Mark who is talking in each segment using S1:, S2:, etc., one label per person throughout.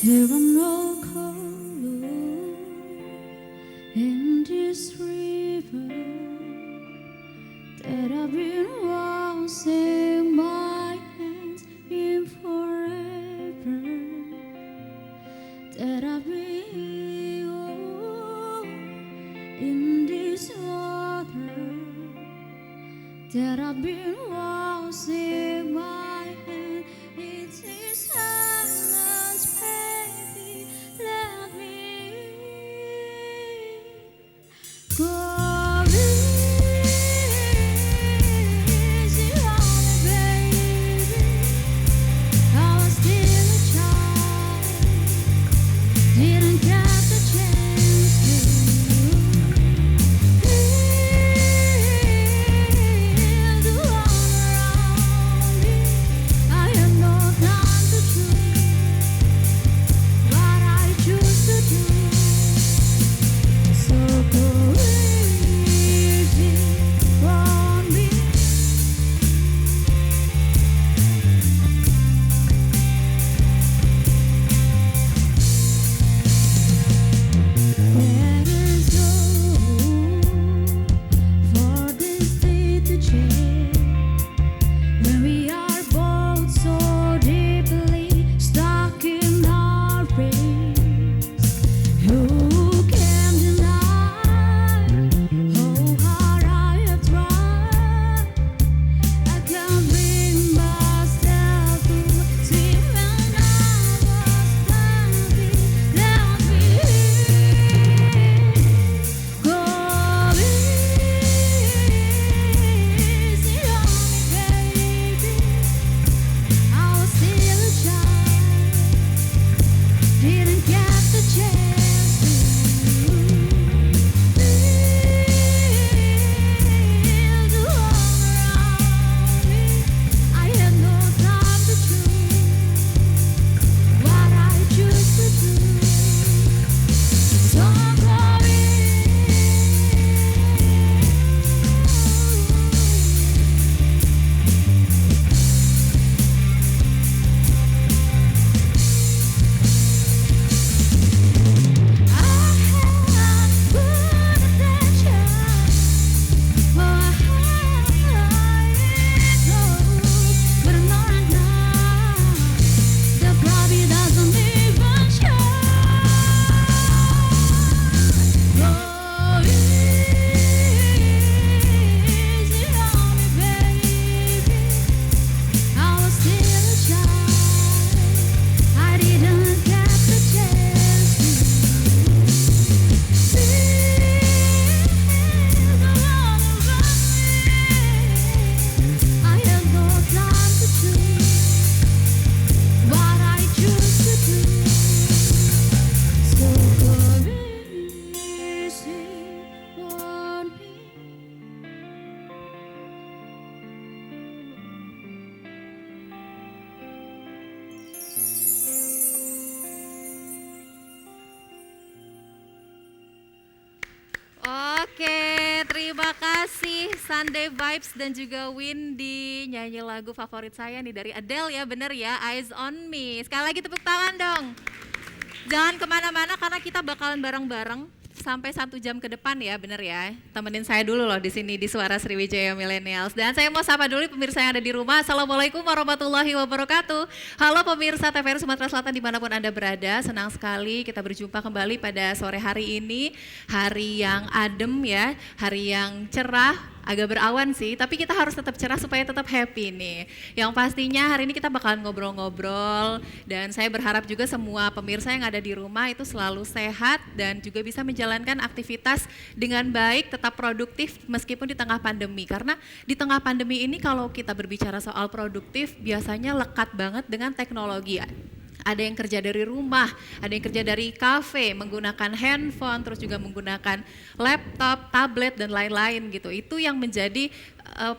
S1: There are no color in this river that I've been washing my hands in forever. That I've been in this water. That I've been washing my hands. It's His silence, baby. Let me go. Easy on me, baby. I was still a child, didn't get the chance to feel the world around me. I had no time to choose what I choose to do. So go easy on me. There is no hope for this day to change when we are both so deeply stuck in our race. Who can deny how hard I have tried? I can't bring myself to see when I was standing. Let me go easy on me, baby. I was still a child, didn't get the chance to feel the world around me. I had no time to choose what I choose to do. So go I didn't get the chance to feel the world around me. I had no time to choose what I choose to do. So go easy on me.
S2: Oke, terima kasih Sunday Vibes dan juga Windy nyanyi lagu favorit saya nih dari Adele ya, bener ya, Eyes on Me. Sekali lagi tepuk tangan dong. Jangan kemana-mana karena kita bakalan bareng-bareng sampai 1 jam ke depan ya, bener ya. Temenin saya dulu loh di sini di Suara Sriwijaya Millennials. Dan saya mau sapa dulu pemirsa yang ada di rumah. Assalamualaikum warahmatullahi wabarakatuh. Halo pemirsa TVRI Sumatera Selatan dimanapun Anda berada. Senang sekali kita berjumpa kembali pada sore hari ini. Hari yang adem ya, hari yang cerah. Agak berawan sih, tapi kita harus tetap cerah supaya tetap happy nih. Yang pastinya hari ini kita bakalan ngobrol-ngobrol dan saya berharap juga semua pemirsa yang ada di rumah itu selalu sehat dan juga bisa menjalankan aktivitas dengan baik, tetap produktif meskipun di tengah pandemi. Karena di tengah pandemi ini kalau kita berbicara soal produktif biasanya lekat banget dengan teknologi. Ada yang kerja dari rumah, ada yang kerja dari kafe, menggunakan handphone, terus juga menggunakan laptop, tablet, dan lain-lain gitu. Itu yang menjadi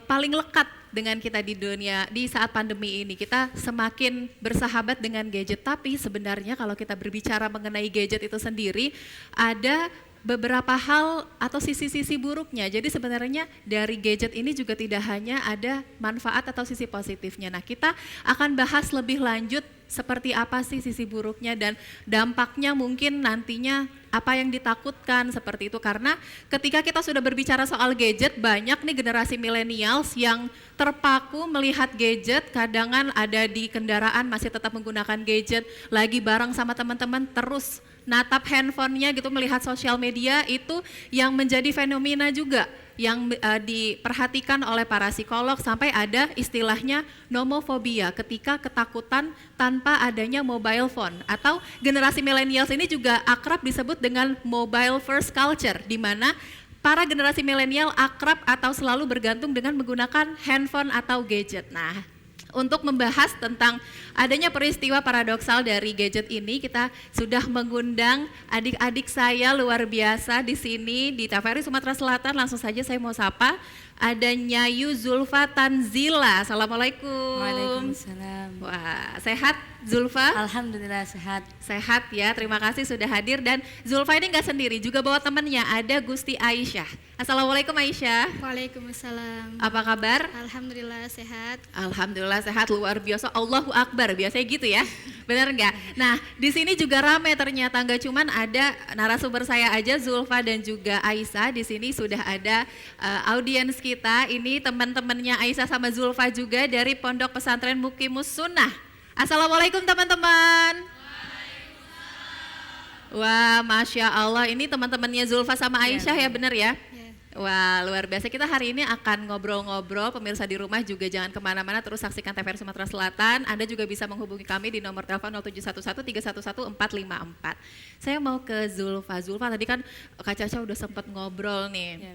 S2: paling lekat dengan kita di dunia di saat pandemi ini. Kita semakin bersahabat dengan gadget, tapi sebenarnya kalau kita berbicara mengenai gadget itu sendiri, ada beberapa hal atau sisi-sisi buruknya. Jadi sebenarnya dari gadget ini juga tidak hanya ada manfaat atau sisi positifnya. Nah, kita akan bahas lebih lanjut seperti apa sih sisi buruknya dan dampaknya mungkin nantinya apa yang ditakutkan seperti itu. Karena ketika kita sudah berbicara soal gadget, banyak nih generasi millennials yang terpaku melihat gadget, kadangan ada di kendaraan masih tetap menggunakan gadget, lagi bareng sama teman-teman terus natap handphonenya gitu, melihat sosial media. Itu yang menjadi fenomena juga yang diperhatikan oleh para psikolog, sampai ada istilahnya nomofobia, ketika ketakutan tanpa adanya mobile phone, atau generasi millennials ini juga akrab disebut dengan mobile first culture, di mana para generasi milenial akrab atau selalu bergantung dengan menggunakan handphone atau gadget. Nah, untuk membahas tentang adanya peristiwa paradoksal dari gadget ini, kita sudah mengundang adik-adik saya luar biasa di sini di TVRI Sumatera Selatan. Langsung saja saya mau sapa, ada Nyayu Zulfa Tanzila. Assalamualaikum.
S3: Waalaikumsalam.
S2: Wah, sehat Zulfa?
S3: Alhamdulillah sehat.
S2: Sehat ya, terima kasih sudah hadir. Dan Zulfa ini nggak sendiri, juga bawa temannya, ada Gusti Aisyah. Assalamualaikum Aisyah.
S1: Waalaikumsalam.
S2: Apa kabar?
S1: Alhamdulillah sehat.
S2: Alhamdulillah sehat, luar biasa. Allahu Akbar, biasanya gitu ya, benar nggak? Nah, di sini juga ramai ternyata, nggak cuman ada narasumber saya aja, Zulfa dan juga Aisyah. Di sini sudah ada audiens kita. Ini teman-temannya Aisyah sama Zulfa juga dari Pondok Pesantren Muqimus Sunnah. Assalamualaikum teman-teman. Wah, Masya Allah, ini teman-temannya Zulfa sama Aisyah ya, benar ya? Wah, luar biasa. Kita hari ini akan ngobrol-ngobrol, pemirsa di rumah juga jangan kemana-mana, terus saksikan TVRI Sumatera Selatan. Anda juga bisa menghubungi kami di nomor telepon 0711-311-454. Saya mau ke Zulfa. Zulfa, tadi kan Kak Caca udah sempat ngobrol nih.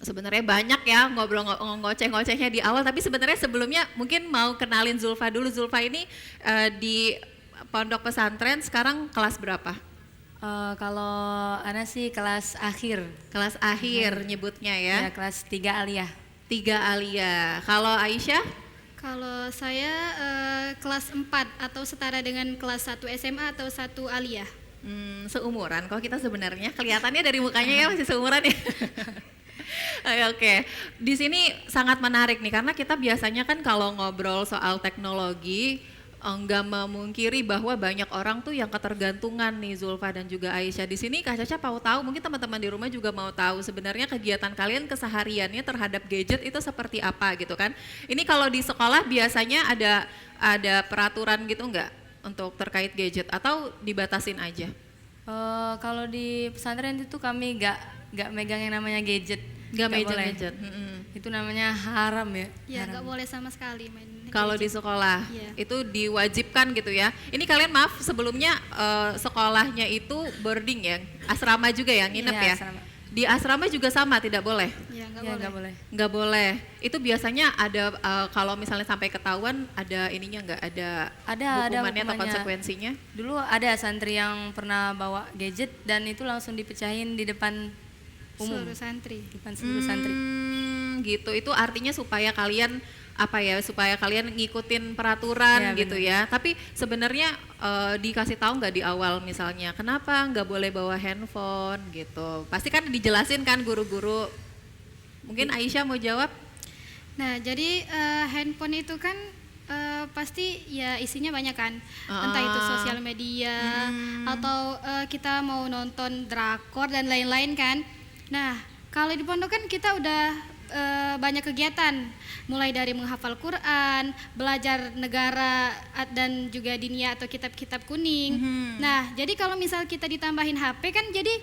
S2: Sebenarnya banyak ya ngobrol ngoceh-ngocehnya di awal, tapi sebenarnya sebelumnya mungkin mau kenalin Zulfa dulu. Zulfa ini di Pondok Pesantren sekarang kelas berapa?
S3: Kalau Ana sih kelas akhir.
S2: Kelas akhir nyebutnya ya?
S3: Ya, kelas 3 aliyah.
S2: 3 aliyah. Kalau Aisyah?
S1: Kalau saya kelas 4 atau setara dengan kelas 1 SMA atau 1 aliyah.
S2: Seumuran kok kita sebenarnya, kelihatannya dari mukanya ya masih seumuran ya. Oke, di sini sangat menarik nih karena kita biasanya kan kalau ngobrol soal teknologi enggak memungkiri bahwa banyak orang tuh yang ketergantungan nih, Zulfa dan juga Aisyah. Di sini Kak Caca mau tahu, mungkin teman-teman di rumah juga mau tahu sebenarnya kegiatan kalian kesehariannya terhadap gadget itu seperti apa gitu kan. Ini kalau di sekolah biasanya ada peraturan gitu enggak untuk terkait gadget atau dibatasin aja?
S3: Kalau di pesantren itu kami nggak megang yang namanya gadget.
S2: Nggak megang
S3: boleh.
S2: gadget.
S3: Itu namanya haram ya.
S1: Ya
S3: haram.
S1: nggak boleh sama sekali main.
S2: Kalau di sekolah
S1: Iya.
S2: itu diwajibkan gitu ya. Ini kalian maaf sebelumnya sekolahnya itu boarding ya, asrama juga ya, nginep
S3: Iya,
S2: ya.
S3: asrama.
S2: Di asrama juga sama, tidak boleh.
S1: Ya nggak
S3: Ya,
S1: boleh.
S3: nggak boleh.
S2: Nggak boleh. Itu biasanya ada kalau misalnya sampai ketahuan ada ininya nggak, ada
S3: Ada
S2: hukumannya atau
S3: hukumannya.
S2: konsekuensinya?
S3: Dulu ada santri yang pernah bawa gadget dan itu langsung dipecahin di depan umum.
S1: Seluruh santri.
S3: Depan seluruh santri.
S2: Gitu. Itu artinya supaya kalian supaya kalian ngikutin peraturan
S3: Ya,
S2: gitu ya. Tapi sebenarnya dikasih tahu nggak di awal misalnya kenapa nggak boleh bawa handphone gitu? Pasti kan dijelasin kan guru-guru. Mungkin Aisyah mau jawab?
S1: Nah jadi handphone itu kan pasti ya isinya banyak kan, entah itu sosial media atau kita mau nonton drakor dan lain-lain kan. Nah kalau di pondok kan kita udah banyak kegiatan, mulai dari menghafal Quran, belajar negara dan juga dinia atau kitab-kitab kuning. Nah jadi kalau misal kita ditambahin HP kan jadi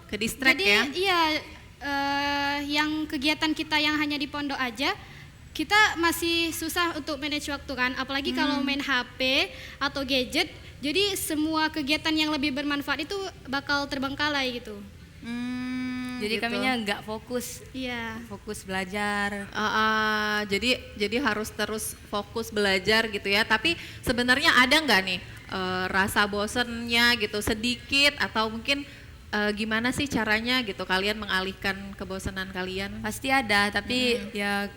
S2: Ke distract
S1: jadi
S2: ya?
S1: iya, yang kegiatan kita yang hanya di pondok aja kita masih susah untuk manage waktu kan, apalagi kalau main HP atau gadget. Jadi semua kegiatan yang lebih bermanfaat itu bakal terbengkalai gitu.
S3: Jadi
S2: Gitu.
S3: kaminya nggak fokus,
S1: Iya.
S3: fokus belajar.
S2: Jadi harus terus fokus belajar gitu ya. Tapi sebenarnya ada nggak nih rasa bosennya gitu sedikit, atau mungkin gimana sih caranya gitu kalian mengalihkan kebosanan kalian?
S3: Pasti ada, tapi ya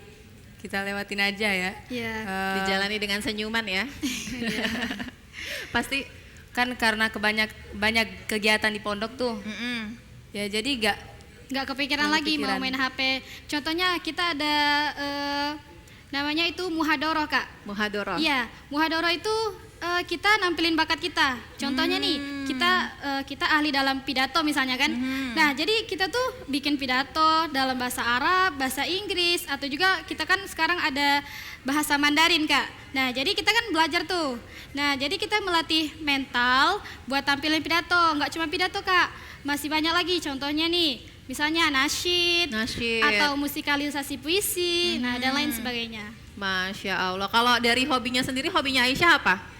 S3: kita lewatin aja ya.
S1: Iya.
S2: Dijalani dengan senyuman ya. Pasti.
S3: Kan karena banyak kegiatan di pondok tuh.
S2: Mm-mm.
S3: Ya jadi
S1: nggak kepikiran
S3: Nggak
S1: lagi mau
S3: kepikiran.
S1: main HP. Contohnya kita ada namanya itu muhadoroh Kak.
S2: Muhadoroh.
S1: Iya, muhadoroh itu kita nampilin bakat kita. Contohnya nih, kita ahli dalam pidato misalnya kan. Nah, jadi kita tuh bikin pidato dalam bahasa Arab, bahasa Inggris, atau juga kita kan sekarang ada bahasa Mandarin Kak. Nah, jadi kita kan belajar tuh. Nah, jadi kita melatih mental buat tampilin pidato. Nggak cuma pidato Kak, masih banyak lagi. Contohnya nih, misalnya nasyid. Atau musikalisasi puisi, nah dan lain sebagainya.
S2: Masya Allah. Kalau dari hobinya sendiri, hobinya Aisyah apa?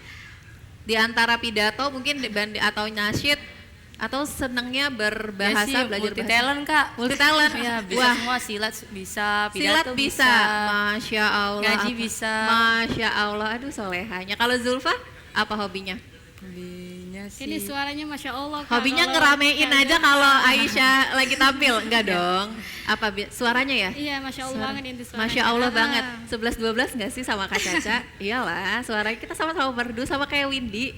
S2: Di antara pidato mungkin atau nasyid, atau senangnya berbahasa,
S3: ya sih,
S2: belajar
S3: multi
S2: bahasa?
S3: talent Kak.
S2: Multi talent.
S3: Ya bisa
S2: Wah,
S3: semua, silat bisa,
S2: silat
S3: pidato
S2: bisa. Masya Allah.
S3: Ngaji bisa.
S2: Masya Allah. Aduh solehanya. Kalau Zulfa apa hobinya?
S3: Hobinya sih.
S1: Ini suaranya Masya Allah Kak.
S2: Hobinya
S1: kalau
S2: ngeramein
S1: kagak.
S2: aja kalau Aisyah lagi tampil. Enggak dong. Apa suaranya ya?
S1: Iya, Masya Allah banget ini suaranya.
S2: Masya Allah
S1: Ah.
S2: banget. 11-12 nggak sih sama Kak Caca? Iyalah, suaranya kita sama-sama merdu sama kayak Windy.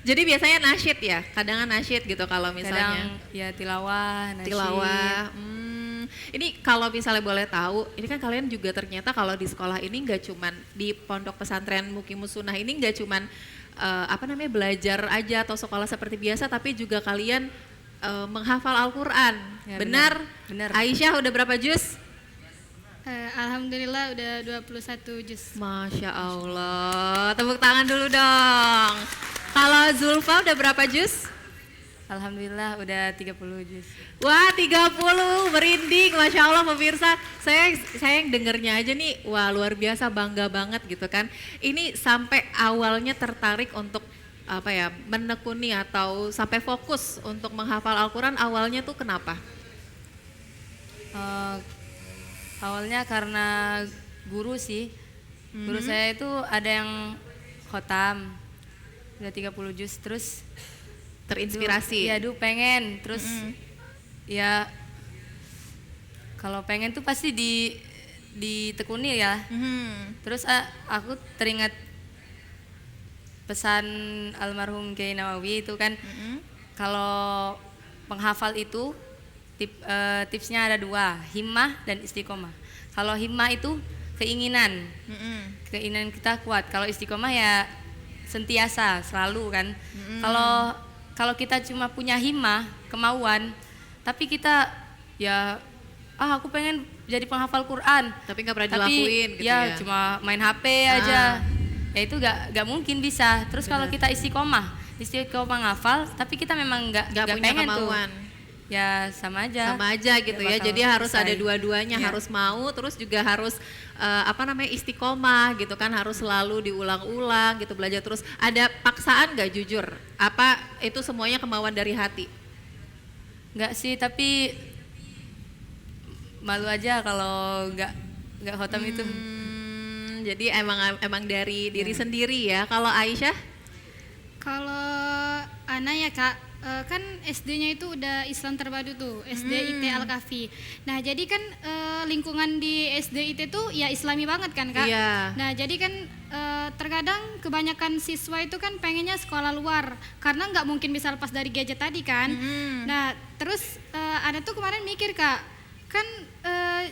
S2: Jadi biasanya nasyid ya, kadang nasyid gitu kalau misalnya.
S3: Kadang ya tilawah, nasyid.
S2: Tilawah. Ini kalau misalnya boleh tahu, ini kan kalian juga ternyata kalau di sekolah ini nggak cuman di pondok pesantren Muqimus Sunnah ini nggak cuman belajar aja atau sekolah seperti biasa, tapi juga kalian menghafal Al-Quran.
S3: Ya,
S2: benar?
S3: benar.
S2: Aisyah udah berapa juz?
S1: Alhamdulillah udah 21 juz.
S2: Masya Allah, tepuk tangan dulu dong. Kalau Zulfa udah berapa juz?
S3: Alhamdulillah udah 30 juz.
S2: Wah 30, merinding, Masya Allah pemirsa. Saya yang dengernya aja nih, wah luar biasa, bangga banget gitu kan. Ini sampai awalnya tertarik untuk menekuni atau sampai fokus untuk menghafal Al-Quran, awalnya tuh kenapa?
S3: Awalnya karena guru sih. Guru saya itu ada yang khotam udah 30 juz, terus
S2: Terinspirasi?
S3: Iya, pengen. Terus ya kalau pengen tuh pasti ditekuni ya. Terus aku teringat pesan almarhum Kiai Nawawi itu kan, kalau penghafal itu tipsnya ada 2, himmah dan istiqomah. Kalau himmah itu keinginan kita kuat. Kalau istiqomah ya sentiasa, selalu kan. Kalau kita cuma punya himmah, kemauan, tapi kita ya aku pengen jadi penghafal Quran,
S2: tapi nggak pernah dilakuin gitu ya.
S3: Cuma main HP aja. Ya itu gak mungkin bisa. Terus kalau kita istiqomah ngafal, tapi kita memang nggak
S2: punya
S3: pengen
S2: kemauan.
S3: tuh. Ya sama aja
S2: gitu ya.
S3: bakal
S2: Jadi harus ada
S3: selesai.
S2: dua-duanya,
S3: Ya.
S2: harus mau, terus juga harus istiqomah gitu kan, harus selalu diulang-ulang gitu, belajar terus. Ada paksaan nggak, jujur? Apa itu semuanya kemauan dari hati?
S3: Nggak sih, tapi malu aja kalau nggak khotam itu.
S2: Jadi emang dari diri sendiri ya. Kalau Aisyah?
S1: Kalau Ana ya Kak, kan SD-nya itu udah Islam Terpadu tuh, SD IT Al-Kahfi. Nah jadi kan lingkungan di SD IT tuh ya Islami banget kan Kak.
S2: Iya.
S1: Nah jadi kan terkadang kebanyakan siswa itu kan pengennya sekolah luar, karena nggak mungkin bisa lepas dari gadget tadi kan. Nah terus Ana tuh kemarin mikir Kak, kan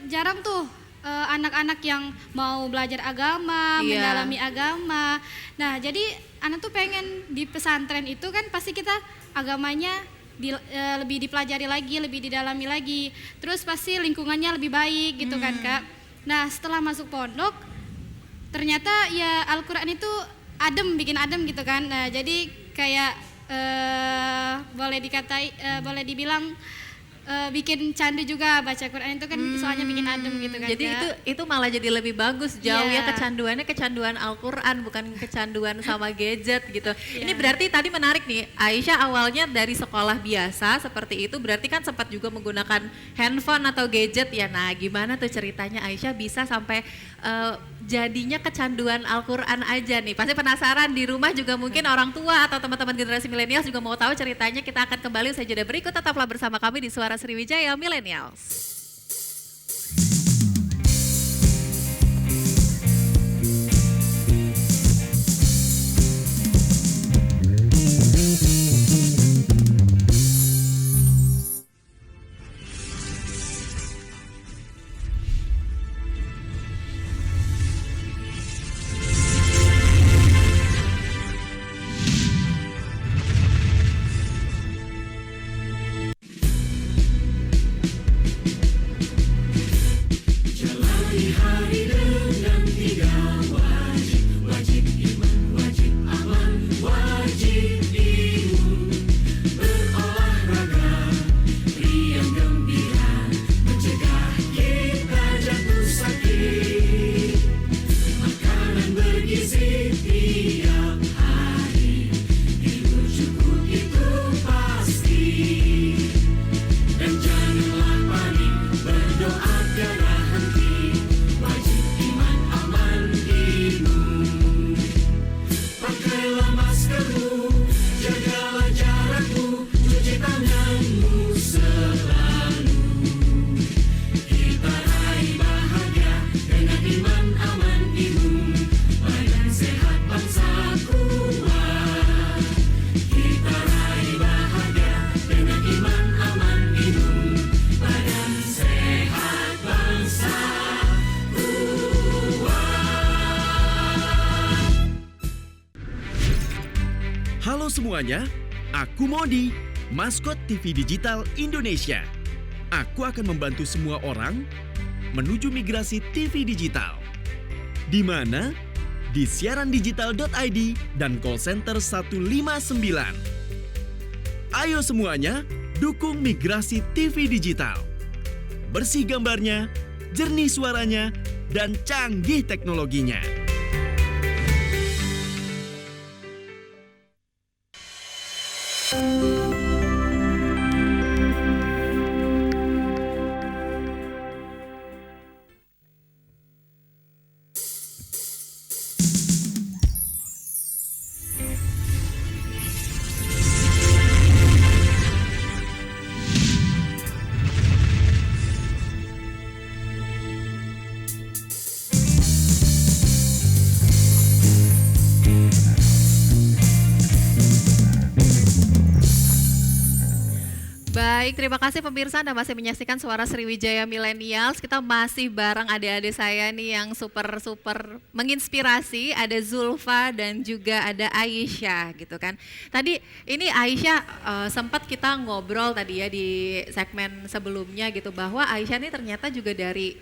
S1: jarang tuh anak-anak yang mau belajar agama, mendalami agama. Nah jadi anak tuh pengen di pesantren itu kan pasti kita agamanya lebih dipelajari lagi, lebih didalami lagi. Terus pasti lingkungannya lebih baik gitu kan Kak. Nah setelah masuk pondok, ternyata ya Al-Quran itu bikin adem gitu kan. Nah jadi kayak boleh dibilang bikin candu juga baca Quran itu kan, soalnya bikin adem gitu kan.
S2: Jadi
S1: Kak.
S2: itu malah jadi lebih bagus jauh ya,
S1: Iya.
S2: kecanduannya kecanduan Al-Quran, bukan kecanduan sama gadget gitu. Ini berarti tadi menarik nih, Aisyah awalnya dari sekolah biasa seperti itu, berarti kan sempat juga menggunakan handphone atau gadget ya. Nah gimana tuh ceritanya Aisyah bisa sampai jadinya kecanduan Al-Quran aja nih? Pasti penasaran di rumah juga, mungkin orang tua atau teman-teman generasi milenial juga mau tahu ceritanya. Kita akan kembali usai jeda berikut, tetaplah bersama kami di Suara Sriwijaya Millennials.
S4: semuanya, aku Modi, maskot TV Digital Indonesia. Aku akan membantu semua orang menuju migrasi TV digital. Di mana? Di siarandigital.id dan call center 159. Ayo semuanya, dukung migrasi TV digital. Bersih gambarnya, jernih suaranya, dan canggih teknologinya.
S2: Baik, terima kasih pemirsa Anda masih menyaksikan Suara Sriwijaya Millennials. Kita masih bareng adik-adik saya nih yang super menginspirasi. Ada Zulfa dan juga ada Aisyah gitu kan. Tadi ini Aisyah sempat kita ngobrol tadi ya di segmen sebelumnya gitu bahwa Aisyah ini ternyata juga dari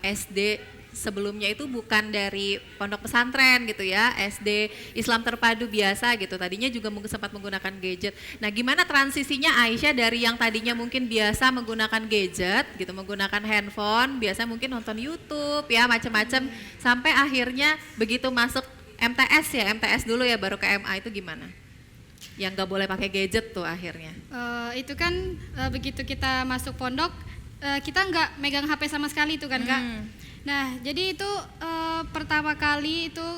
S2: SD sebelumnya itu bukan dari pondok pesantren gitu ya, SD Islam terpadu biasa gitu. Tadinya juga mungkin sempat menggunakan gadget. Nah, gimana transisinya Aisyah dari yang tadinya mungkin biasa menggunakan gadget gitu, menggunakan handphone, biasa mungkin nonton YouTube ya macam-macam, sampai akhirnya begitu masuk MTS ya, MTS dulu ya baru ke MA, itu gimana? Yang nggak boleh pakai gadget tuh akhirnya.
S1: Itu kan begitu kita masuk pondok, kita nggak megang HP sama sekali itu kan Kak. Nah, jadi itu pertama kali itu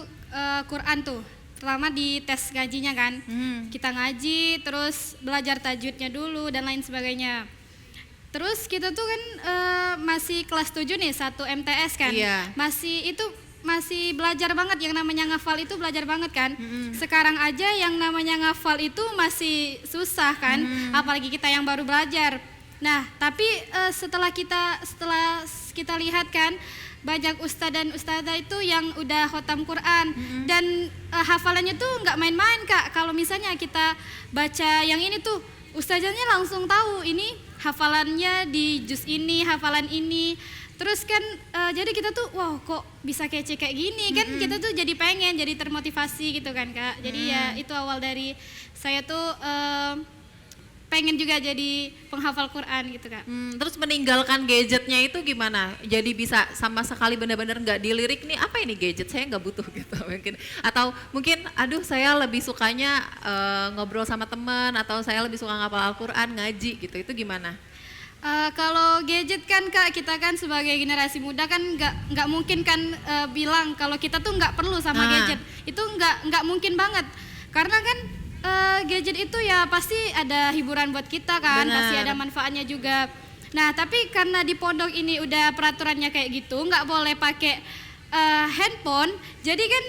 S1: Quran tuh, pertama di tes ngajinya kan. Kita ngaji, terus belajar tajwidnya dulu dan lain sebagainya. Terus kita tuh kan masih kelas 7 nih, 1 MTS kan.
S2: Iya.
S1: Masih belajar banget, yang namanya ngafal itu belajar banget kan. Sekarang aja yang namanya ngafal itu masih susah kan, apalagi kita yang baru belajar. Nah, tapi setelah kita lihat kan, banyak ustadz dan ustadzah itu yang udah khotam Quran dan hafalannya tuh nggak main-main Kak. Kalau misalnya kita baca yang ini tuh, ustazahnya langsung tahu ini hafalannya di juz ini, hafalan ini. Terus kan jadi kita tuh wow kok bisa kece kayak gini kan, kita tuh jadi pengen, jadi termotivasi gitu kan Kak. Jadi ya itu awal dari saya tuh pengen juga jadi penghafal Quran gitu Kak.
S2: Terus meninggalkan gadgetnya itu gimana? Jadi bisa sama sekali benar-benar nggak dilirik nih, apa ini gadget, saya nggak butuh gitu mungkin. Atau mungkin aduh saya lebih sukanya ngobrol sama teman, atau saya lebih suka ngapal Al-Quran, ngaji gitu, itu gimana?
S1: Kalau gadget kan Kak, kita kan sebagai generasi muda kan nggak mungkin kan bilang kalau kita tuh nggak perlu sama gadget. Itu nggak mungkin banget, karena kan gadget itu ya pasti ada hiburan buat kita kan. Bener. Pasti ada manfaatnya juga. Nah, tapi karena di pondok ini udah peraturannya kayak gitu, nggak boleh pakai handphone. Jadi kan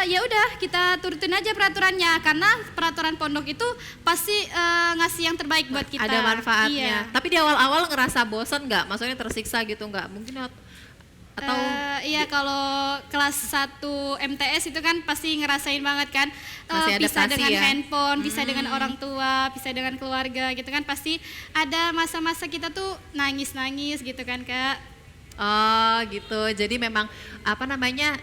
S1: ya udah kita turutin aja peraturannya, karena peraturan pondok itu pasti ngasih yang terbaik buat kita.
S2: Ada manfaatnya.
S1: Iya.
S2: Tapi di awal-awal ngerasa bosan nggak? Maksudnya tersiksa gitu nggak? Mungkin atau
S1: iya, kalau kelas 1 MTS itu kan pasti ngerasain banget kan, bisa dengan handphone, bisa dengan orang tua, bisa dengan keluarga gitu kan, pasti ada masa-masa kita tuh nangis-nangis gitu kan Kak.
S2: Oh gitu, jadi memang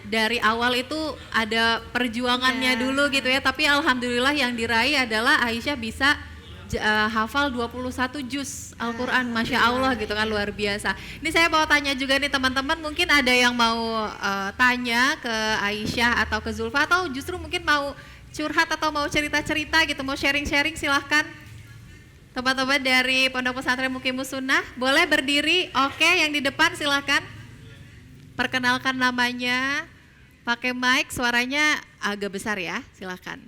S2: dari awal itu ada perjuangannya dulu gitu ya, tapi alhamdulillah yang diraih adalah Aisyah bisa hafal 21 juz Al-Quran, Masya Allah gitu kan, luar biasa. Ini saya mau tanya juga nih teman-teman, mungkin ada yang mau tanya ke Aisyah atau ke Zulfa, atau justru mungkin mau curhat atau mau cerita-cerita gitu, mau sharing-sharing, silahkan. Teman-teman dari Pondok Pesantren Muqimus Sunnah, boleh berdiri, oke, yang di depan silahkan. Perkenalkan namanya, pakai mic, suaranya agak besar ya, silahkan.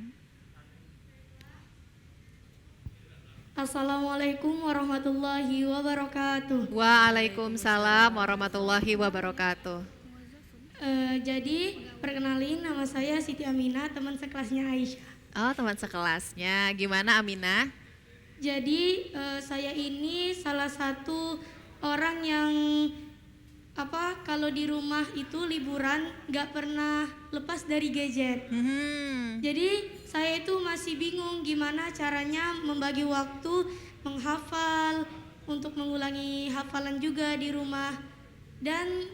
S5: Assalamualaikum warahmatullahi wabarakatuh.
S2: Waalaikumsalam warahmatullahi wabarakatuh.
S5: Jadi perkenalin, nama saya Siti Aminah, teman sekelasnya Aisyah.
S2: Oh, teman sekelasnya. Gimana Aminah?
S5: Jadi saya ini salah satu orang yang kalau di rumah itu liburan nggak pernah lepas dari gadget. Jadi saya itu masih bingung gimana caranya membagi waktu menghafal, untuk mengulangi hafalan juga di rumah, dan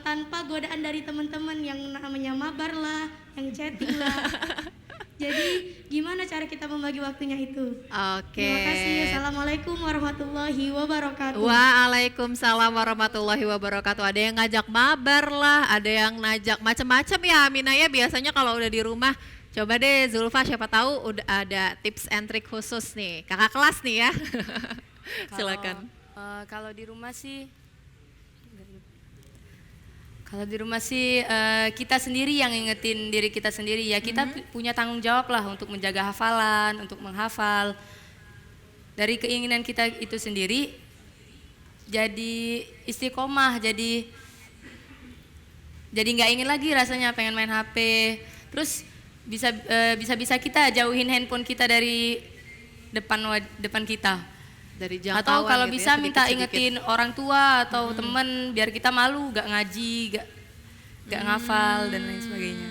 S5: tanpa godaan dari teman-teman yang namanya mabar lah, yang chatting lah. Jadi gimana cara kita membagi waktunya itu?
S2: Oke.
S5: Terima kasih. Assalamualaikum warahmatullahi wabarakatuh.
S2: Waalaikumsalam warahmatullahi wabarakatuh. Ada yang ngajak mabar lah, ada yang ngajak macam-macam ya Aminah ya. Biasanya kalau udah di rumah, coba deh Zulfa, siapa tahu udah ada tips and trick khusus nih. Kakak kelas nih ya. Silakan.
S3: Kalau di rumah sih, kita sendiri yang ingetin diri kita sendiri ya. Kita punya tanggung jawab lah untuk menjaga hafalan, untuk menghafal. Dari keinginan kita itu sendiri, jadi istiqomah, jadi nggak ingin lagi rasanya pengen main HP. Terus bisa kita jauhin handphone kita dari depan kita.
S2: Dari jangkauan
S3: Atau kalau
S2: gitu
S3: bisa
S2: ya,
S3: minta
S2: sedikit-sedikit.
S3: ingetin orang tua atau temen biar kita malu gak ngaji, gak ngafal dan lain sebagainya.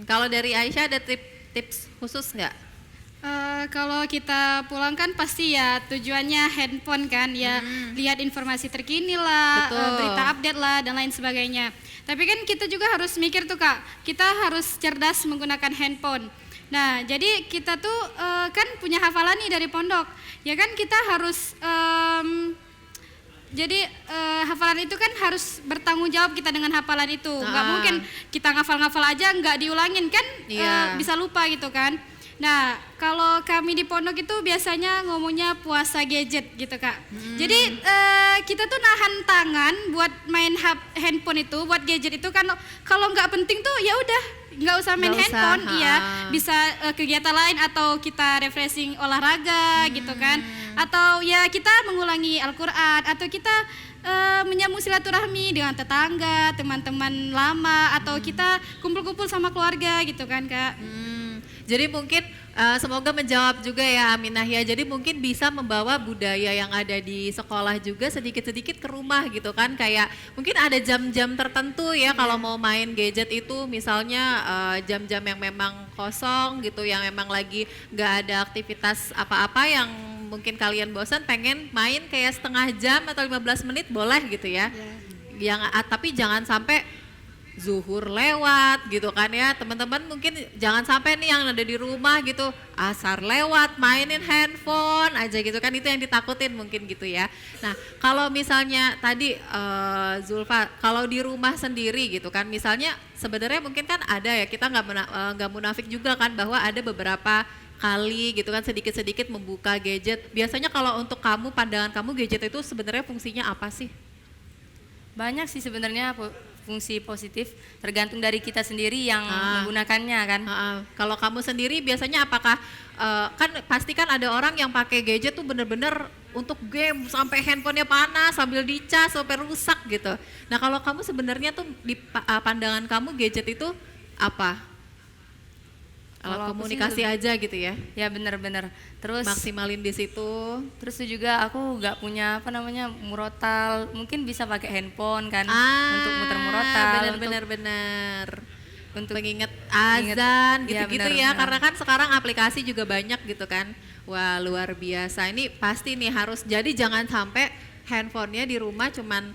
S2: Kalau dari Aisyah ada tips khusus nggak?
S1: Kalau kita pulang kan pasti ya tujuannya handphone kan ya, lihat informasi terkini lah,
S2: Betul.
S1: berita update lah dan lain sebagainya. Tapi kan kita juga harus mikir tuh Kak, kita harus cerdas menggunakan handphone. Nah jadi kita tuh kan punya hafalan nih dari pondok, ya kan kita harus jadi hafalan itu kan harus bertanggung jawab kita dengan hafalan itu. Nggak mungkin kita ngafal-ngafal aja nggak diulangin kan, bisa lupa gitu kan. Nah kalau kami di pondok itu biasanya ngomongnya puasa gadget gitu Kak. Jadi kita tuh nahan tangan buat main handphone itu, buat gadget itu kan. Kalau nggak penting tuh ya udah nggak usah main
S2: Nggak usah,
S1: handphone, iya bisa kegiatan lain atau kita refreshing olahraga gitu kan. Atau ya kita mengulangi Al-Quran, atau kita menyambung silaturahmi dengan tetangga, teman-teman lama, atau kita kumpul-kumpul sama keluarga gitu kan Kak.
S2: Jadi mungkin semoga menjawab juga ya Aminah ya. Jadi mungkin bisa membawa budaya yang ada di sekolah juga sedikit-sedikit ke rumah gitu kan. Kayak mungkin ada jam-jam tertentu ya kalau mau main gadget itu, misalnya jam-jam yang memang kosong gitu, yang memang lagi nggak ada aktivitas apa-apa yang mungkin kalian bosan, pengen main kayak setengah jam atau 15 menit boleh gitu ya. Tapi jangan sampai zuhur lewat gitu kan ya, teman-teman mungkin jangan sampai nih yang ada di rumah gitu asar lewat mainin handphone aja gitu kan, itu yang ditakutin mungkin gitu ya. Nah kalau misalnya tadi Zulfa, kalau di rumah sendiri gitu kan, misalnya sebenarnya mungkin kan ada ya, kita nggak munafik juga kan bahwa ada beberapa kali gitu kan sedikit-sedikit membuka gadget. Biasanya kalau untuk kamu, pandangan kamu gadget itu sebenarnya fungsinya apa sih?
S3: Banyak sih sebenarnya fungsi positif, tergantung dari kita sendiri yang menggunakannya kan.
S2: Kalau kamu sendiri biasanya apakah kan pasti kan ada orang yang pakai gadget tuh bener-bener untuk game sampai handphonenya panas sambil dicas sampai rusak gitu. Nah kalau kamu sebenarnya tuh di pandangan kamu gadget itu apa? Alat komunikasi aja gitu ya? Ya
S3: bener-bener. Terus
S2: maksimalin di situ.
S3: Terus juga aku nggak punya murotal, mungkin bisa pakai handphone kan untuk muter murotal.
S2: Benar-benar. Untuk mengingat
S3: azan
S2: gitu-gitu ya, karena kan sekarang aplikasi juga banyak gitu kan. Wah luar biasa, ini pasti nih harus, jadi jangan sampai handphonenya di rumah cuman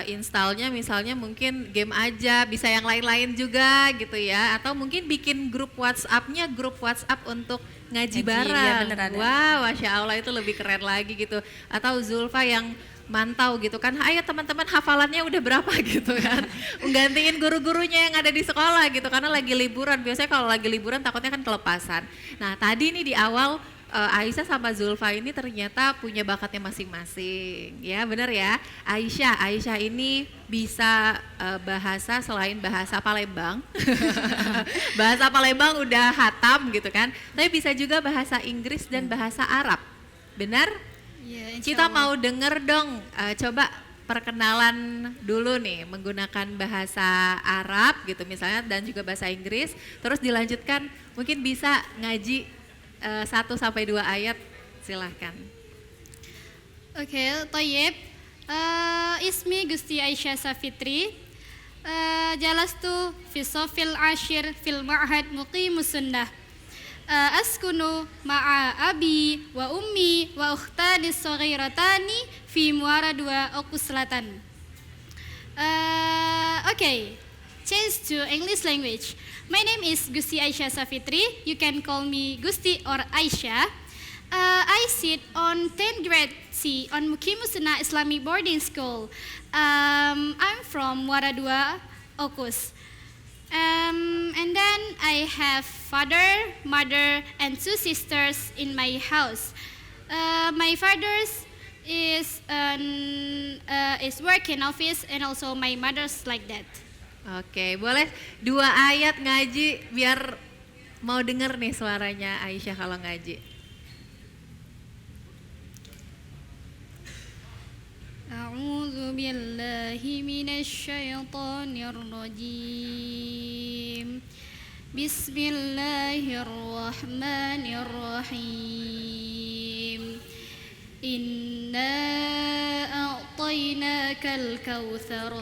S2: installnya misalnya mungkin game aja, bisa yang lain-lain juga gitu ya, atau mungkin bikin grup WhatsApp-nya, grup WhatsApp untuk ngaji bareng.
S3: Ya,
S2: wow, Masya Allah, itu lebih keren lagi gitu. Atau Zulfa yang mantau gitu kan, ayo teman-teman hafalannya udah berapa gitu kan, menggantiin guru-gurunya yang ada di sekolah gitu, karena lagi liburan. Biasanya kalau lagi liburan takutnya kan kelepasan. Nah tadi nih di awal Aisyah sama Zulfa ini ternyata punya bakatnya masing-masing, ya benar ya. Aisyah ini bisa bahasa selain bahasa Palembang, bahasa Palembang udah hatam gitu kan, tapi bisa juga bahasa Inggris dan bahasa Arab, benar?
S1: Ya,
S2: Kita mau denger dong, coba perkenalan dulu nih menggunakan bahasa Arab gitu misalnya dan juga bahasa Inggris, terus dilanjutkan mungkin bisa ngaji 1 sampai 2 ayat, silahkan.
S1: Oke, Thayyib. Ismi Gusti Aisyah Safitri. Jalastu fi sofil ashir fil ma'had muqimus sunnah. askunu ma'a abi wa ummi wa ukhtani saghiratani fi Muara 2 Oku Selatan. Okay, change to English language. My name is Gusti Aisyah Safitri. You can call me Gusti or Aisyah. I sit on 10th grade C on Mukimusuna Islamic Boarding School. I'm from Muara 2 Okus. And then I have father, mother, and 2 sisters in my house. My father's is work in office, and also my mother's like that.
S2: Oke, boleh 2 ayat ngaji biar mau denger nih suaranya Aisyah kalau ngaji.
S1: A'udzu billahi minasy syaithanir rajim. Bismillahirrahmanirrahim. Inna a'tainakal kautsar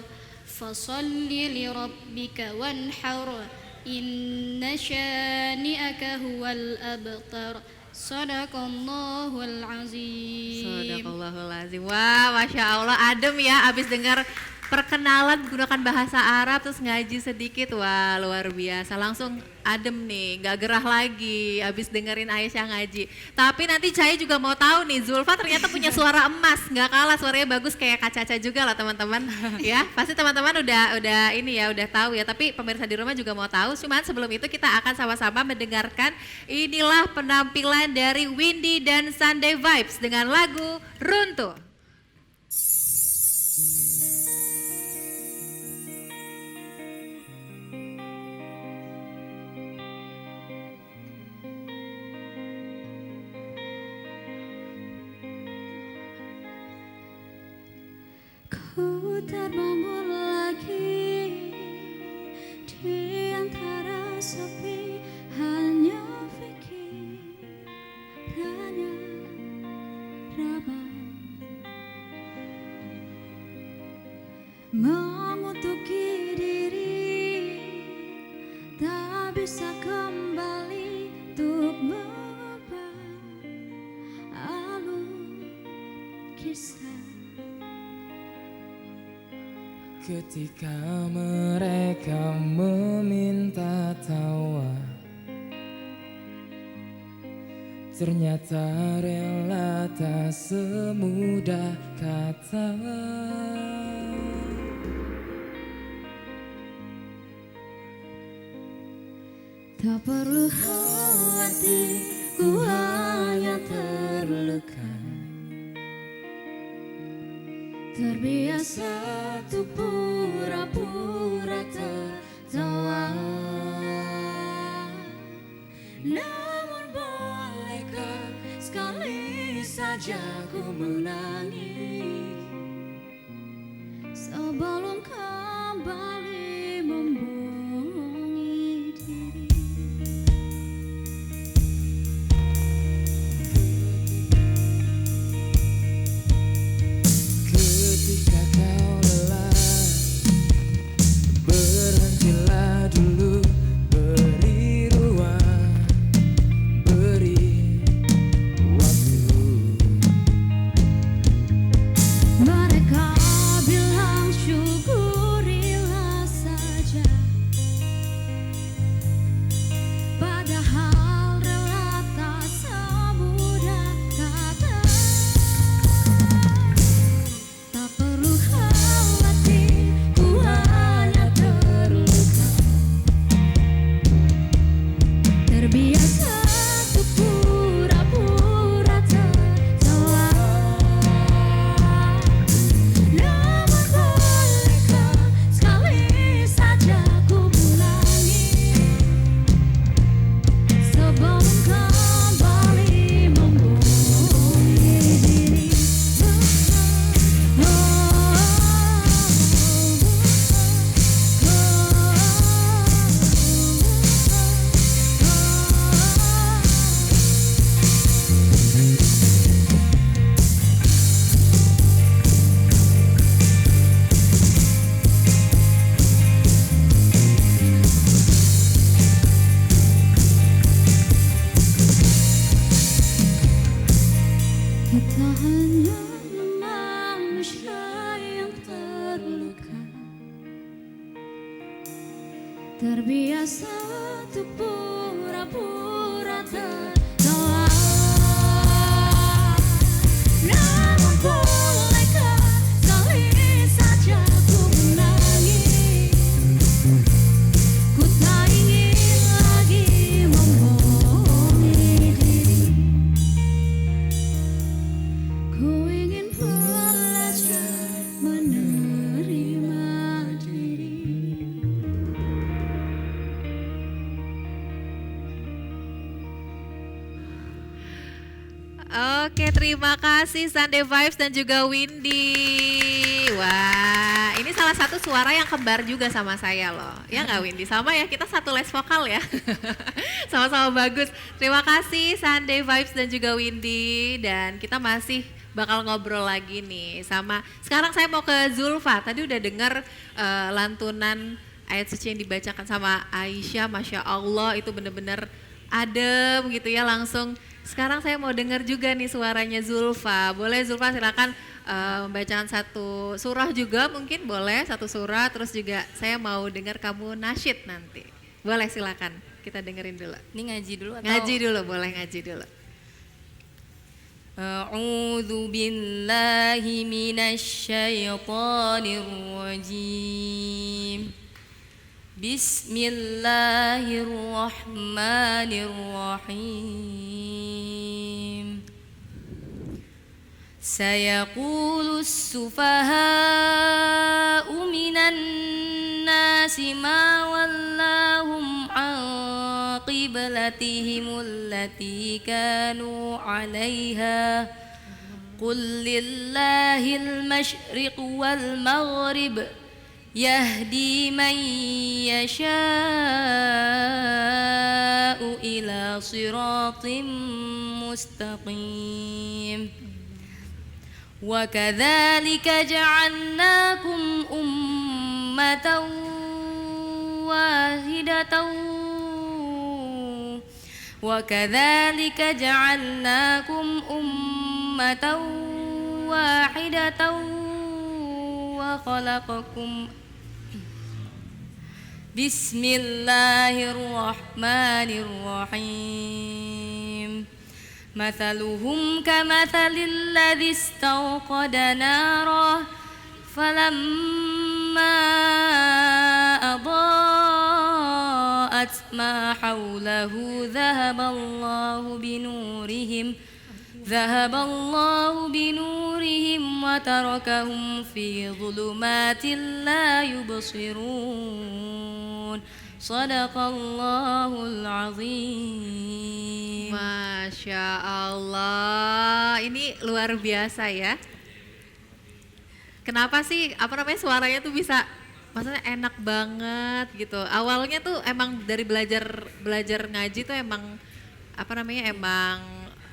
S1: fasholli lirabbika wanhar. Inna syani'aka huwal abtar. Sadaqallahul azim.
S2: Sadaqallahul azim. Wah, Masya Allah, adem ya abis dengar perkenalan menggunakan bahasa Arab terus ngaji sedikit. Wah, luar biasa, langsung adem nih, gak gerah lagi abis dengerin Aisyah ngaji. Tapi nanti Cahaya juga mau tahu nih, Zulfa ternyata punya suara emas, gak kalah suaranya bagus kayak Kak Caca juga lah teman-teman. Ya, pasti teman-teman udah ini ya, udah tahu ya. Tapi pemirsa di rumah juga mau tahu. Cuman sebelum itu kita akan sama-sama mendengarkan inilah penampilan dari Windy dan Sunday Vibes dengan lagu Runtuh.
S6: Ku terbangun lagi di antara sepi, hanya pikirannya rabak mengutuki diri, tak bisa kembali untuk mengubah alur kisah.
S7: Ketika mereka meminta tawa, ternyata rela tak semudah kata.
S6: Tak perlu khawatir, ku hanya terluka, terbiasa tuh pura-pura tertawa. Namun bolehkah sekali saja ku menangis sebelum kembali membohongi diri.
S7: Ketika kau lelah, berhentilah dulu, beri ruang, beri waktu.
S6: Mereka bilang syukurilah terbiasa untuk pura-pura tertawa. Namun bolehkah sekali saja ku menangis? Ku tak ingin lagi membohongi diri. Ku ingin belajar menerima diri.
S2: Oke, terima kasih Sunday Vibes dan juga Windy. Wah, ini salah satu suara yang kembar juga sama saya loh. Ya nggak Windy? Sama ya, kita satu les vokal ya. Sama-sama bagus. Terima kasih Sunday Vibes dan juga Windy. Dan kita masih bakal ngobrol lagi nih sama, sekarang saya mau ke Zulfa. Tadi udah dengar lantunan ayat suci yang dibacakan sama Aisyah. Masya Allah, itu bener-bener adem gitu ya langsung. Sekarang saya mau dengar juga nih suaranya Zulfa. Boleh Zulfa silakan membacakan satu surah juga mungkin boleh, satu surah. Terus juga saya mau dengar kamu nasyid nanti. Boleh silakan, kita dengerin dulu.
S3: Ini ngaji dulu atau?
S2: Ngaji dulu, boleh ngaji dulu.
S3: A'udzu billahi minasy syaithanir rajim. Bismillahirrahmanirrahim. Sayaqulu as-sufaha'u minan nasi ma wallahum an qiblatihim allati kanu 'alaiha. Qul lillahil masyriq wal maghrib. Yahdi man yasha'u ila siratim mustaqim. Wa kadzalika ja'alnakum ummatan wahidatan. Wa kadzalika ja'alnakum ummatan wahidatan wa khalaqakum. Bismillahirrahmanirrahim. Mathaluhum kamathalil ladzi istawqada nara falamma adaa'at ma hawlahu dhahaballahu binurihim wa tarakahum fi dhulumatin la yubsirun. Shadaqallahul azim.
S2: Masya Allah, ini luar biasa ya. Kenapa sih, suaranya tuh bisa, maksudnya enak banget gitu. Awalnya tuh emang dari belajar ngaji tuh emang emang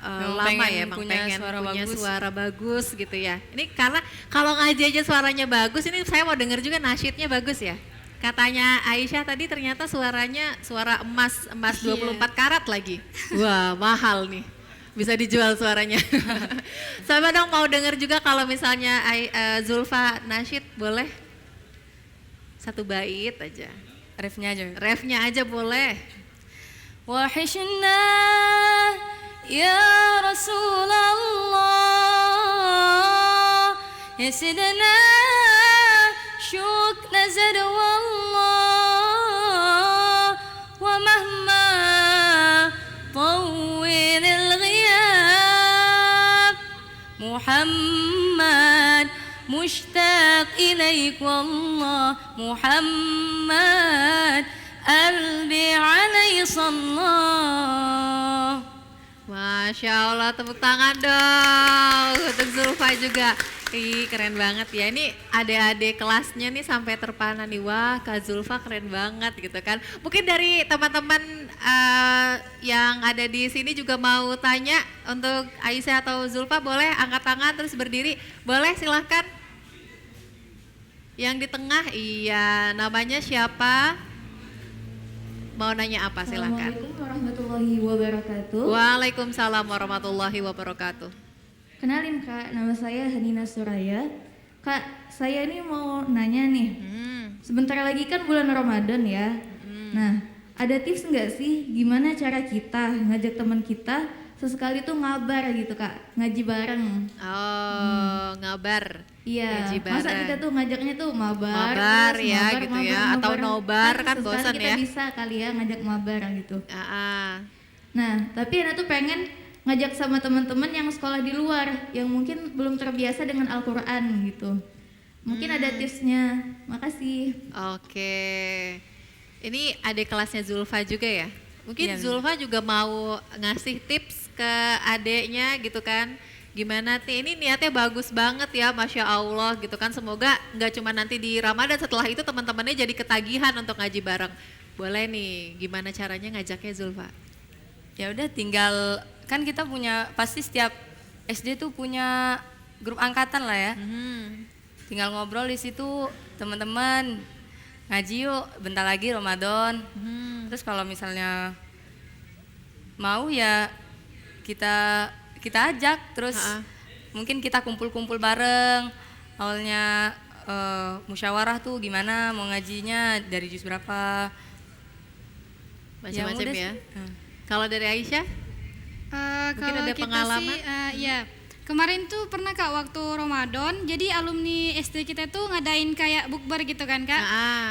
S2: lama ya, emang pengen punya suara bagus gitu ya. Ini karena kalau ngaji aja suaranya bagus, ini saya mau denger juga nasyidnya bagus ya. Katanya Aisyah tadi ternyata suaranya suara emas 24 karat lagi. Wah, mahal nih. Bisa dijual suaranya. Sama dong mau denger juga kalau misalnya Zulfa nasyid boleh? Satu bait aja. Refnya aja boleh.
S3: Wahishna ya Rasulullah ya sidna syuk nazad wallah wa mahma tawwil al-ghiyab Muhammad mushtaq ilaik wallah Muhammad albi alaihi sallah.
S2: Masya Allah, tepuk tangan dong untuk Zulfa juga. Ih, keren banget ya. Ini adik-adik kelasnya nih sampai terpana nih. Wah, Kak Zulfa keren banget gitu kan. Mungkin dari teman-teman yang ada di sini juga mau tanya untuk Aisyah atau Zulfa, boleh angkat tangan terus berdiri. Boleh, silahkan. Yang di tengah, iya, namanya siapa? Mau nanya apa, silahkan.
S6: Assalamualaikum warahmatullahi wabarakatuh.
S2: Waalaikumsalam warahmatullahi wabarakatuh.
S6: Kenalin Kak, nama saya Hanina Suraya. Kak, saya ini mau nanya nih. Sebentar lagi kan bulan Ramadan ya. Nah, ada tips nggak sih gimana cara kita ngajak teman kita sesekali tuh ngabar gitu Kak, ngaji bareng.
S2: Oh, ngabar.
S6: Iya,
S2: Ngaji
S6: masa
S2: bareng.
S6: kita tuh ngajaknya tuh mabar,
S2: Mabar
S6: terus
S2: ya, gitu ya, atau nobar kan
S6: sesekali
S2: bosan
S6: kita
S2: ya.
S6: bisa kali ya ngajak mabar gitu.
S2: Ah,
S6: Nah, tapi Ana tuh pengen ngajak sama teman-teman yang sekolah di luar, yang mungkin belum terbiasa dengan Al-Quran gitu. Mungkin ada tipsnya, makasih.
S2: oke. Ini adik kelasnya Zulfa juga ya? Mungkin
S3: Iya,
S2: Zulfa juga mau ngasih tips ke adeknya gitu kan. Gimana nih, ini niatnya bagus banget ya, Masya Allah gitu kan. Semoga nggak cuma nanti di Ramadan, setelah itu teman-temannya jadi ketagihan untuk ngaji bareng. Boleh nih, gimana caranya ngajaknya Zulfa?
S3: Ya udah tinggal, kan kita punya, pasti setiap SD tuh punya grup angkatan lah ya. Tinggal ngobrol di situ, teman-teman ngaji yuk, bentar lagi Ramadan. Terus kalau misalnya mau ya kita ajak, terus mungkin kita kumpul-kumpul bareng. Awalnya musyawarah tuh gimana mau ngajinya, dari juz berapa.
S2: Macam-macam
S3: udah
S2: ya.
S3: sih.
S2: Kalau dari Aisyah? Mungkin
S1: Kalau
S2: ada
S1: kita
S2: pengalaman?
S1: sih, ya kemarin tuh pernah Kak waktu Ramadan, jadi alumni SD kita tuh ngadain kayak bukber gitu kan Kak.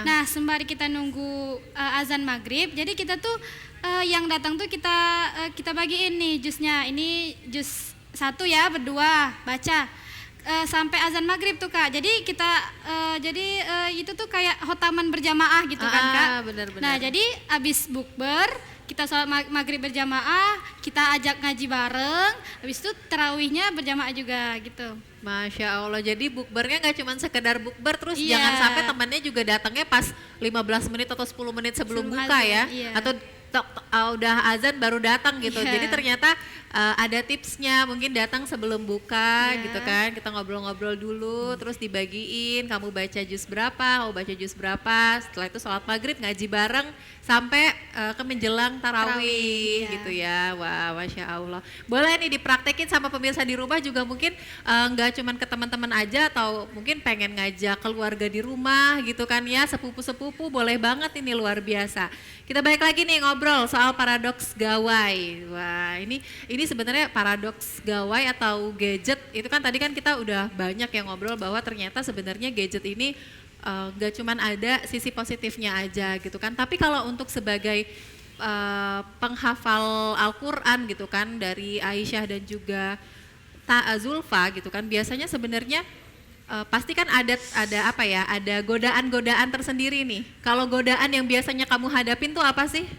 S1: Nah sembari kita nunggu azan maghrib, jadi kita tuh yang datang tuh kita bagiin nih jusnya, ini jus 1 ya berdua baca. Sampai azan maghrib tuh Kak, jadi kita itu tuh kayak khotaman berjamaah gitu kan Kak.
S2: Benar-benar.
S1: Nah jadi abis bukber kita sholat maghrib berjamaah, kita ajak ngaji bareng, habis itu tarawihnya berjamaah juga gitu.
S2: Masya Allah, jadi bukbernya nggak cuma sekedar bukber, terus
S1: Iya.
S2: jangan sampai temannya juga datangnya pas 15 menit atau 10 menit sebelum
S1: Sebelum
S2: buka
S1: azan,
S2: ya,
S1: iya.
S2: atau udah azan baru datang gitu.
S1: Iya.
S2: Jadi ternyata ada tipsnya, mungkin datang sebelum buka
S1: Iya.
S2: gitu kan, kita ngobrol-ngobrol dulu, terus dibagiin, kamu baca juz berapa, kamu baca juz berapa, setelah itu sholat maghrib ngaji bareng sampai ke menjelang tarawih
S1: Tarawih, iya.
S2: gitu ya. Wah, Masya Allah. Boleh nih dipraktekin sama pemirsa di rumah juga, mungkin nggak cuman ke teman-teman aja, atau mungkin pengen ngajak keluarga di rumah gitu kan ya, sepupu-sepupu, boleh banget, ini luar biasa. Kita balik lagi nih ngobrol soal paradoks gawai. Wah, ini sebenarnya paradoks gawai atau gadget itu kan tadi kan kita udah banyak yang ngobrol bahwa ternyata sebenarnya gadget ini nggak cuman ada sisi positifnya aja gitu kan. Tapi kalau untuk sebagai penghafal Al-Quran gitu kan, dari Aisyah dan juga Zulfa gitu kan, biasanya sebenarnya pasti kan ada apa ya, ada godaan-godaan tersendiri nih. Kalau godaan yang biasanya kamu hadapin tuh apa sih?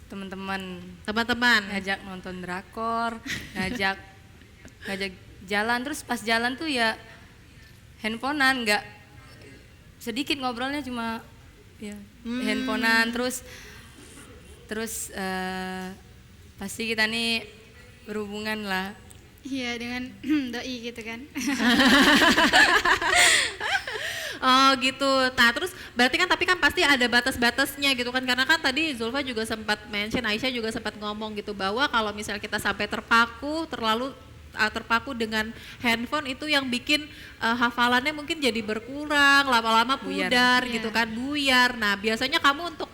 S3: Teman-teman
S2: Teman-teman.
S3: ngajak nonton drakor, ngajak jalan, terus pas jalan tuh ya handphonean, nggak sedikit ngobrolnya, cuma ya handphonean, terus pasti kita nih berhubungan lah.
S1: Iya dengan doi gitu kan.
S2: Oh gitu. Nah terus berarti kan, tapi kan pasti ada batas-batasnya gitu kan, karena kan tadi Zulfa juga sempat mention, Aisyah juga sempat ngomong gitu, bahwa kalau misalnya kita sampai terpaku dengan handphone itu yang bikin hafalannya mungkin jadi berkurang, lama-lama pudar
S1: Iya.
S2: gitu kan, buyar. Nah biasanya kamu untuk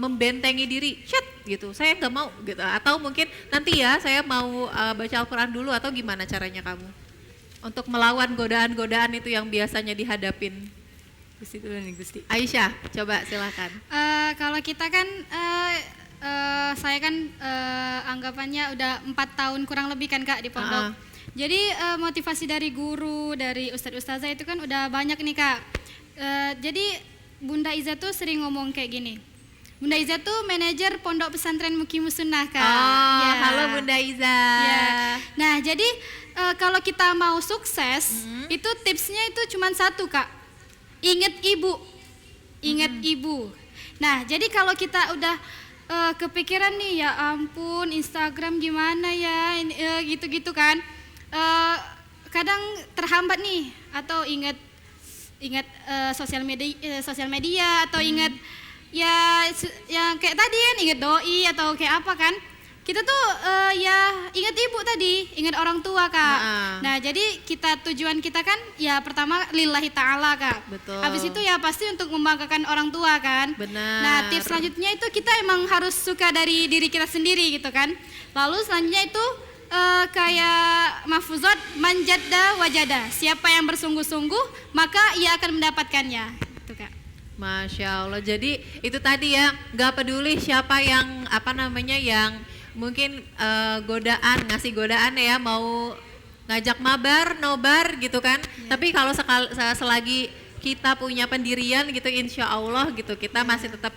S2: membentengi diri, gitu, saya nggak mau gitu, atau mungkin nanti ya saya mau baca Al-Quran dulu, atau gimana caranya kamu untuk melawan godaan-godaan itu yang biasanya dihadapin?
S3: Gusti dulu nih Gusti.
S2: Aisyah, coba silakan.
S1: Kalau kita kan saya kan anggapannya udah 4 tahun kurang lebih kan Kak di pondok. Jadi motivasi dari guru, dari ustadz-ustazah itu kan udah banyak nih Kak. Jadi Bunda Iza tuh sering ngomong kayak gini. Bunda Iza tuh manajer Pondok Pesantren Muqimus Sunnah Kak.
S2: Oh,
S1: Ya.
S2: halo Bunda Iza.
S1: Ya. Nah jadi kalau kita mau sukses itu tipsnya itu cuma satu Kak. Ingat ibu. Ingat ibu. Nah jadi kalau kita udah kepikiran nih, ya ampun Instagram gimana ya, gitu-gitu kan, kadang terhambat nih, atau ingat sosial media atau ingat ya yang kayak tadi kan, ingat doi atau kayak apa kan, kita tuh ya ingat ibu tadi, ingat orang tua Kak. Nah jadi tujuan kita kan ya pertama lillahi ta'ala Kak.
S2: Betul.
S1: Habis itu ya pasti untuk membanggakan orang tua kan.
S2: Benar.
S1: Nah tips selanjutnya itu kita emang harus suka dari diri kita sendiri gitu kan. Lalu selanjutnya itu kayak mafuzat manjadda wajada. Siapa yang bersungguh-sungguh maka ia akan mendapatkannya. Gitu Kak.
S2: Masya Allah. Jadi itu tadi ya, gak peduli siapa yang yang mungkin ngasih godaan ya, mau ngajak mabar, nobar gitu kan. Tapi kalau selagi kita punya pendirian gitu, insya Allah gitu kita masih tetap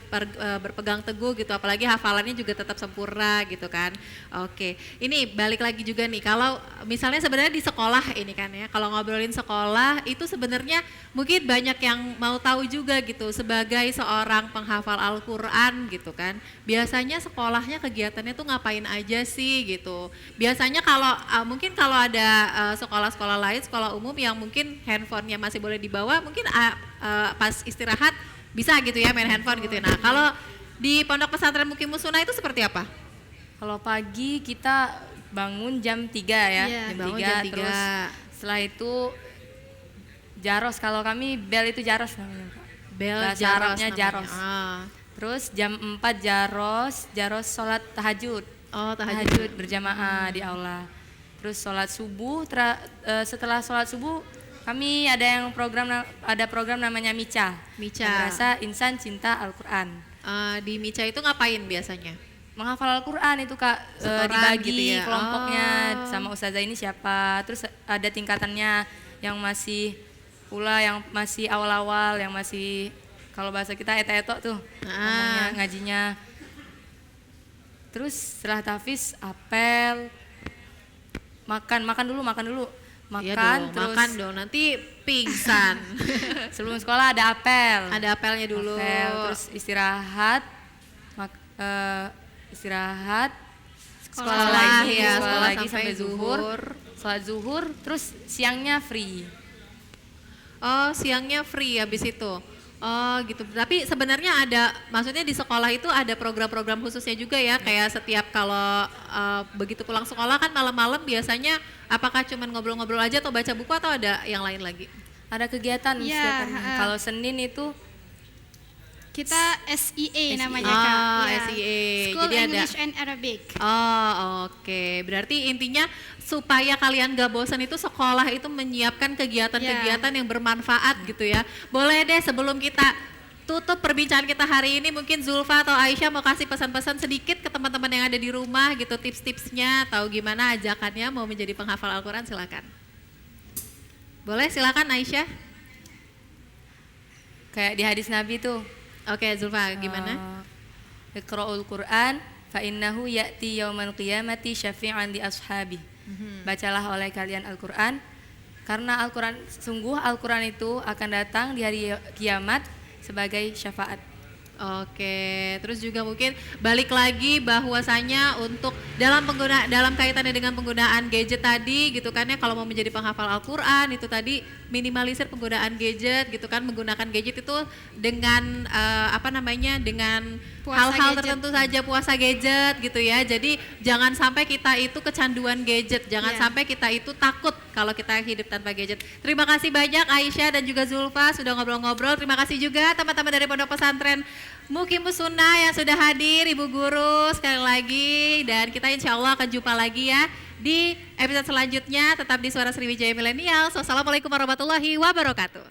S2: berpegang teguh gitu, apalagi hafalannya juga tetap sempurna gitu kan. Oke, ini balik lagi juga nih, kalau misalnya sebenarnya di sekolah ini kan ya, kalau ngobrolin sekolah itu sebenarnya mungkin banyak yang mau tahu juga gitu, sebagai seorang penghafal Al-Quran gitu kan, biasanya sekolahnya kegiatannya tuh ngapain aja sih gitu. Biasanya kalau mungkin kalau ada sekolah-sekolah lain, sekolah umum yang mungkin handphonenya masih boleh dibawa, mungkin pas istirahat bisa gitu ya main handphone gitu ya. Nah kalau di Pondok Pesantren Muqimus Sunnah itu seperti apa?
S3: Kalau pagi kita bangun jam 3 ya, jam 3, terus setelah itu jaros, kalau kami bel itu jaros namanya Kak.
S2: Bel
S3: Bahasa Arabnya jaros. Terus jam 4 jaros sholat tahajud.
S2: Oh
S3: Tahajud berjamaah di aula. Terus sholat subuh, setelah sholat subuh kami ada program namanya Mica. Madrasah Insan Cinta Al-Quran.
S2: Di Mica itu ngapain biasanya?
S3: Menghafal Al-Quran itu Kak, dibagi gitu ya? Kelompoknya sama ustazah ini siapa. Terus ada tingkatannya yang masih yang masih awal-awal, yang masih kalau bahasa kita eto tuh ngomongnya, ngajinya. Terus setelah tahfiz apel, makan dulu.
S2: Iya
S3: Terus
S2: makan dong, nanti pingsan.
S3: Sebelum sekolah ada apel.
S2: Ada apelnya dulu.
S3: Terus istirahat, sekolah lagi sampai zuhur. Sholat zuhur, terus siangnya free.
S2: Oh siangnya free habis itu. Oh gitu. Tapi sebenarnya maksudnya di sekolah itu ada program-program khususnya juga ya, kayak setiap kalau begitu pulang sekolah kan malam-malam biasanya apakah cuman ngobrol-ngobrol aja atau baca buku atau ada yang lain lagi?
S3: Ada kegiatan setiap hari. Kalau Senin itu
S1: kita SEA namanya Kak.
S2: SEA.
S1: School
S2: Jadi
S1: English and Arabic.
S2: Oh oke. Berarti intinya supaya kalian gak bosan itu sekolah itu menyiapkan kegiatan-kegiatan yang bermanfaat gitu ya. Boleh deh sebelum kita tutup perbincangan kita hari ini, mungkin Zulfa atau Aisyah mau kasih pesan-pesan sedikit ke teman-teman yang ada di rumah gitu, tips-tipsnya, tahu gimana ajakannya mau menjadi penghafal Al-Quran, silakan. Boleh, silakan Aisyah.
S3: Kayak di hadis Nabi tuh.
S2: Oke, Zulfa gimana?
S3: Iqra'ul Qur'an fa innahu ya'ti yaumal qiyamati syafi'an li ashabi. Bacalah oleh kalian Al-Quran, karena sungguh Al-Quran itu akan datang di hari kiamat sebagai syafaat.
S2: Oke, terus juga mungkin balik lagi bahwasanya untuk dalam kaitannya dengan penggunaan gadget tadi gitu kan ya, kalau mau menjadi penghafal Al-Quran itu tadi minimalisir penggunaan gadget gitu kan, menggunakan gadget itu dengan dengan hal-hal tertentu saja, puasa gadget gitu ya. Jadi jangan sampai kita itu kecanduan gadget, jangan sampai kita itu takut kalau kita hidup tanpa gadget. Terima kasih banyak Aisyah dan juga Zulfa sudah ngobrol-ngobrol. Terima kasih juga teman-teman dari Pondok Pesantren Muqimus Sunnah yang sudah hadir, Ibu Guru sekali lagi, dan kita insya Allah akan jumpa lagi ya di episode selanjutnya. Tetap di Suara Sriwijaya Milenial. Wassalamualaikum warahmatullahi wabarakatuh.